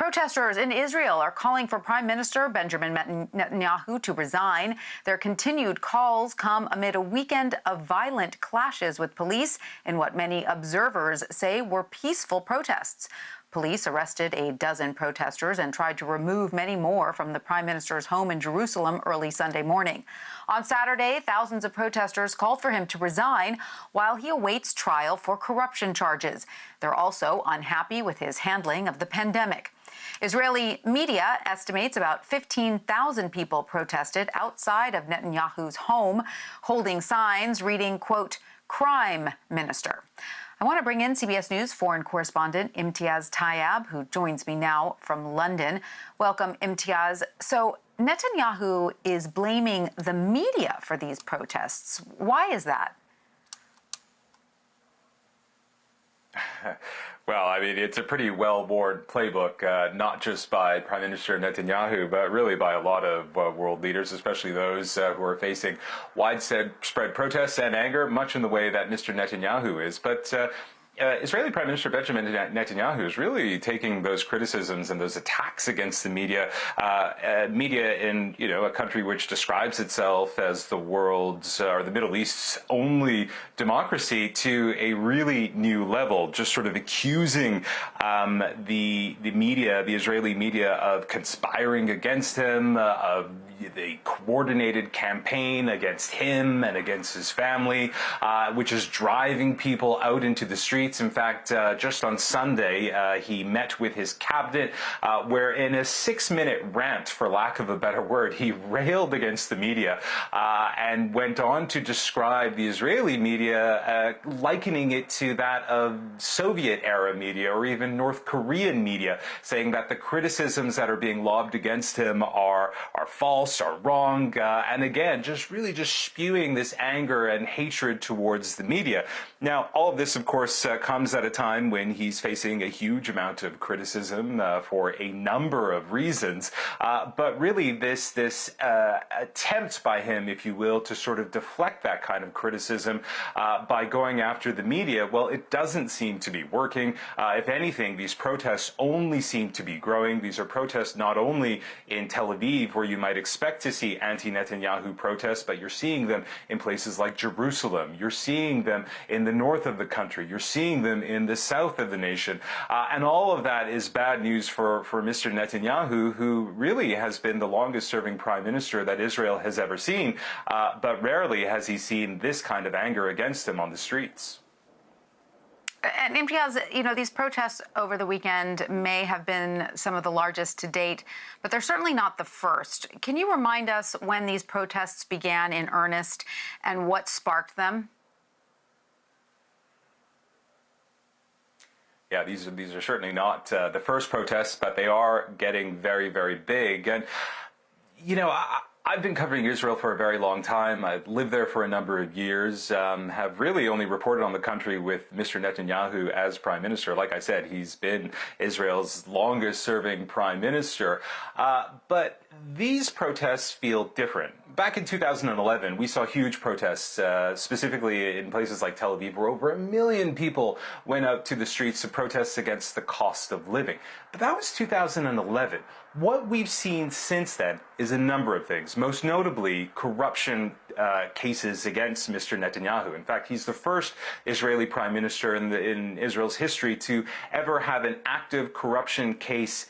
Protesters in Israel are calling for Prime Minister Benjamin Netanyahu to resign. Their continued calls come amid a weekend of violent clashes with police in what many observers say were peaceful protests. Police arrested a dozen protesters and tried to remove many more from the Prime Minister's home in Jerusalem early Sunday morning. On Saturday, thousands of protesters called for him to resign while he awaits trial for corruption charges. They're also unhappy with his handling of the pandemic. Israeli media estimates about 15,000 people protested outside of Netanyahu's home, holding signs reading, quote, "Crime Minister." I want to bring in CBS News foreign correspondent Imtiaz Tyab, who joins me now from London. Welcome, Imtiaz. So Netanyahu is blaming the media for these protests. Why is that? Well, I mean, it's a pretty well-worn playbook, not just by Prime Minister Netanyahu, but really by a lot of world leaders, especially those who are facing widespread protests and anger, much in the way that Mr. Netanyahu is. But Israeli Prime Minister Benjamin Netanyahu is really taking those criticisms and those attacks against the media in a country which describes itself as the world's or the Middle East's only democracy to a really new level, just sort of accusing the media, the Israeli media, of conspiring against him, of the coordinated campaign against him and against his family, which is driving people out into the streets. In fact, just on Sunday, he met with his cabinet, where in a 6-minute rant, for lack of a better word, he railed against the media and went on to describe the Israeli media, likening it to that of Soviet-era media or even North Korean media, saying that the criticisms that are being lobbed against him are false, are wrong, and again, just spewing this anger and hatred towards the media. Now, all of this, of course, comes at a time when he's facing a huge amount of criticism for a number of reasons. But really, this attempt by him, if you will, to sort of deflect that kind of criticism by going after the media, well, it doesn't seem to be working. If anything, these protests only seem to be growing. These are protests not only in Tel Aviv, where you might expect to see anti-Netanyahu protests, but you're seeing them in places like Jerusalem. You're seeing them in the north of the country. You're seeing them in the south of the nation. And all of that is bad news for Mr. Netanyahu, who really has been the longest-serving prime minister that Israel has ever seen, but rarely has he seen this kind of anger against him on the streets. And Imtiaz, these protests over the weekend may have been some of the largest to date, but they're certainly not the first. Can you remind us when these protests began in earnest and what sparked them? Yeah, these are certainly not the first protests, but they are getting very, very big. And, I've been covering Israel for a very long time. I've lived there for a number of years, have really only reported on the country with Mr. Netanyahu as prime minister. Like I said, he's been Israel's longest-serving prime minister. But these protests feel different. Back in 2011, we saw huge protests, specifically in places like Tel Aviv, where over 1 million people went out to the streets to protest against the cost of living. But that was 2011. What we've seen since then is a number of things, most notably corruption cases against Mr. Netanyahu. In fact, he's the first Israeli prime minister in Israel's history to ever have an active corruption case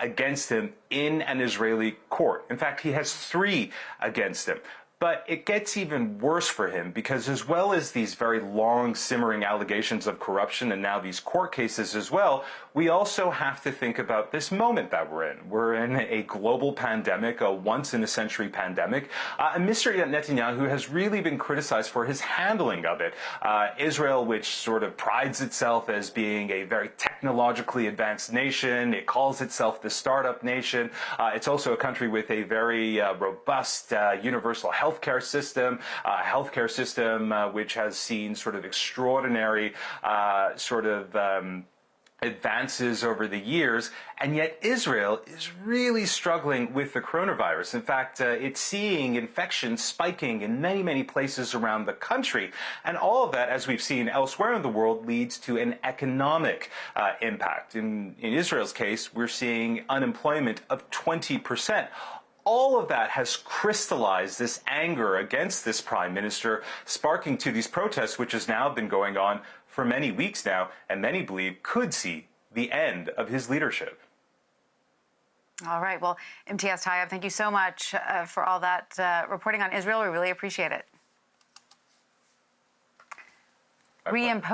against him in an Israeli court. In fact, he has 3 against him. But it gets even worse for him because as well as these very long simmering allegations of corruption and now these court cases as well, we also have to think about this moment that we're in. We're in a global pandemic, a once-in-a-century pandemic, and Mr. Netanyahu has really been criticized for his handling of it. Israel, which sort of prides itself as being a very technologically advanced nation, it calls itself the startup nation. It's also a country with a very robust universal healthcare system, which has seen sort of extraordinary advances over the years, and yet Israel is really struggling with the coronavirus. In fact, it's seeing infections spiking in many, many places around the country. And all of that, as we've seen elsewhere in the world, leads to an economic impact. In Israel's case, we're seeing unemployment of 20%. All of that has crystallized this anger against this prime minister, sparking to these protests, which has now been going on for many weeks now, and many believe could see the end of his leadership. All right. Well, Imtiaz Tyab, thank you so much for all that reporting on Israel. We really appreciate it. Reimposing